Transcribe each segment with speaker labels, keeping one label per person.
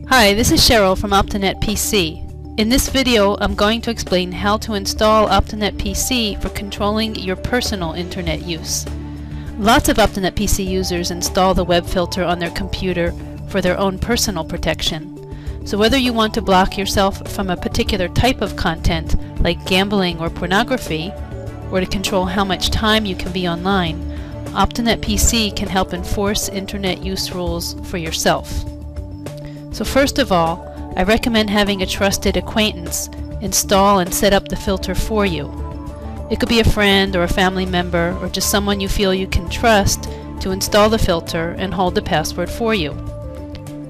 Speaker 1: Hi, this is Cheryl from optenetpc. In this video, I'm going to explain how to install optenetpc for controlling your personal internet use. Lots of optenetpc users install the web filter on their computer for their own personal protection. So whether you want to block yourself from a particular type of content, like gambling or pornography, or to control how much time you can be online, optenetpc can help enforce internet use rules for yourself. So first of all, I recommend having a trusted acquaintance install and set up the filter for you. It could be a friend or a family member or just someone you feel you can trust to install the filter and hold the password for you.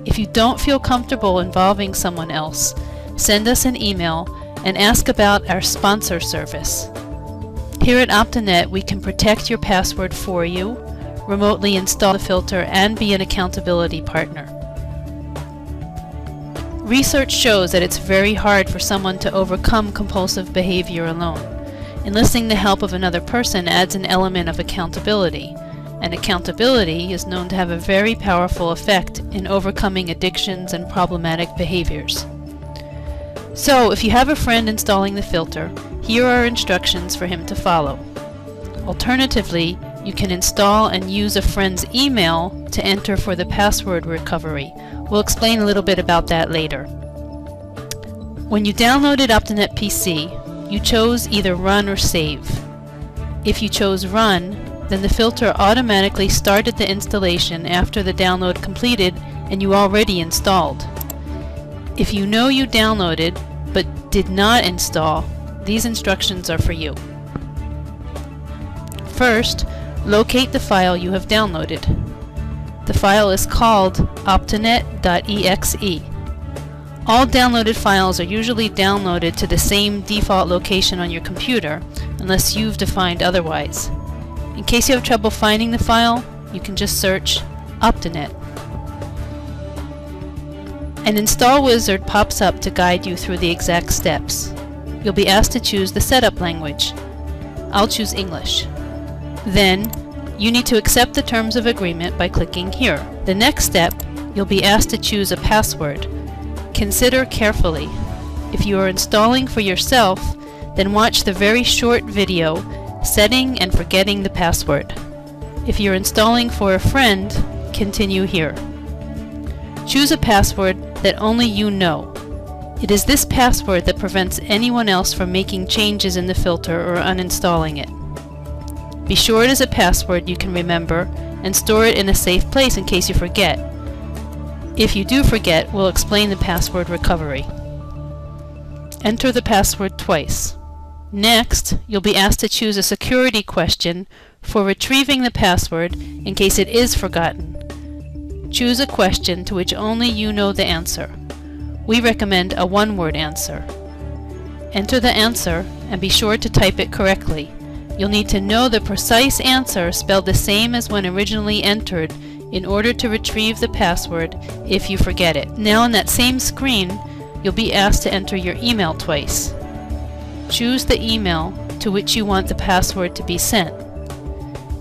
Speaker 1: If you don't feel comfortable involving someone else, send us an email and ask about our sponsor service. Here at Optenet, we can protect your password for you, remotely install the filter, and be an accountability partner. Research shows that it's very hard for someone to overcome compulsive behavior alone. Enlisting the help of another person adds an element of accountability, and accountability is known to have a very powerful effect in overcoming addictions and problematic behaviors. So, if you have a friend installing the filter, here are instructions for him to follow. Alternatively, you can install and use a friend's email to enter for the password recovery. We'll explain a little bit about that later. When you downloaded optenetpc, you chose either Run or Save. If you chose Run, then the filter automatically started the installation after the download completed and you already installed. If you know you downloaded but did not install, these instructions are for you. First, locate the file you have downloaded. The file is called optenet.exe. All downloaded files are usually downloaded to the same default location on your computer, unless you've defined otherwise. In case you have trouble finding the file, you can just search Optenet. An install wizard pops up to guide you through the exact steps. You'll be asked to choose the setup language. I'll choose English. Then, you need to accept the terms of agreement by clicking here. The next step, you'll be asked to choose a password. Consider carefully. If you are installing for yourself, then watch the very short video, Setting and Forgetting the Password. If you're installing for a friend, continue here. Choose a password that only you know. It is this password that prevents anyone else from making changes in the filter or uninstalling it. Be sure it is a password you can remember and store it in a safe place in case you forget. If you do forget, we'll explain the password recovery. Enter the password twice. Next, you'll be asked to choose a security question for retrieving the password in case it is forgotten. Choose a question to which only you know the answer. We recommend a one-word answer. Enter the answer and be sure to type it correctly. You'll need to know the precise answer spelled the same as when originally entered in order to retrieve the password if you forget it. Now on that same screen, you'll be asked to enter your email twice. Choose the email to which you want the password to be sent.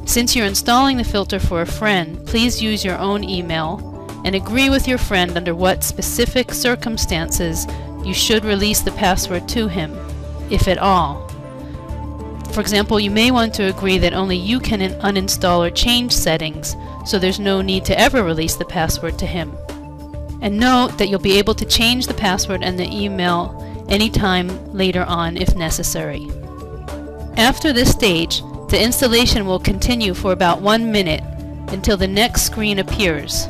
Speaker 1: Since you're installing the filter for a friend, please use your own email and agree with your friend under what specific circumstances you should release the password to him, if at all. For example, you may want to agree that only you can uninstall or change settings, so there's no need to ever release the password to him. And note that you'll be able to change the password and the email anytime later on if necessary. After this stage, the installation will continue for about 1 minute until the next screen appears.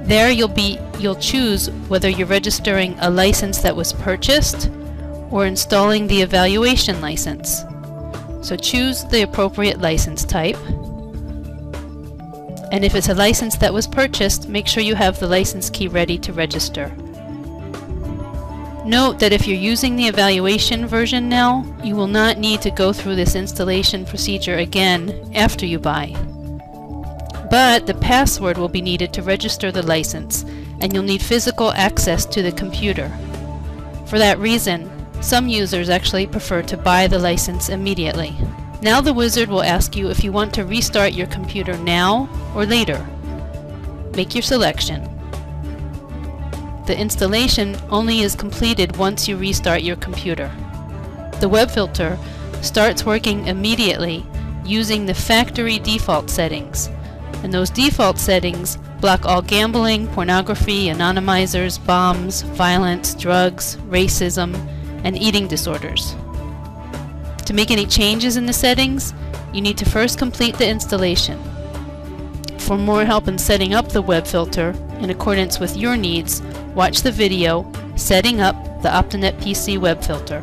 Speaker 1: There you'll choose whether you're registering a license that was purchased or installing the evaluation license. So choose the appropriate license type. And if it's a license that was purchased, make sure you have the license key ready to register. Note that if you're using the evaluation version now, you will not need to go through this installation procedure again after you buy. But the password will be needed to register the license, and you'll need physical access to the computer. For that reason, some users actually prefer to buy the license immediately. Now the wizard will ask you if you want to restart your computer now or later. Make your selection. the installation only is completed once you restart your computer. The web filter starts working immediately using the factory default settings, and those default settings block all gambling, pornography, anonymizers, bombs, violence, drugs, racism, and eating disorders. To make any changes in the settings, you need to first complete the installation. For more help in setting up the web filter in accordance with your needs, watch the video Setting Up the optenetpc Web Filter.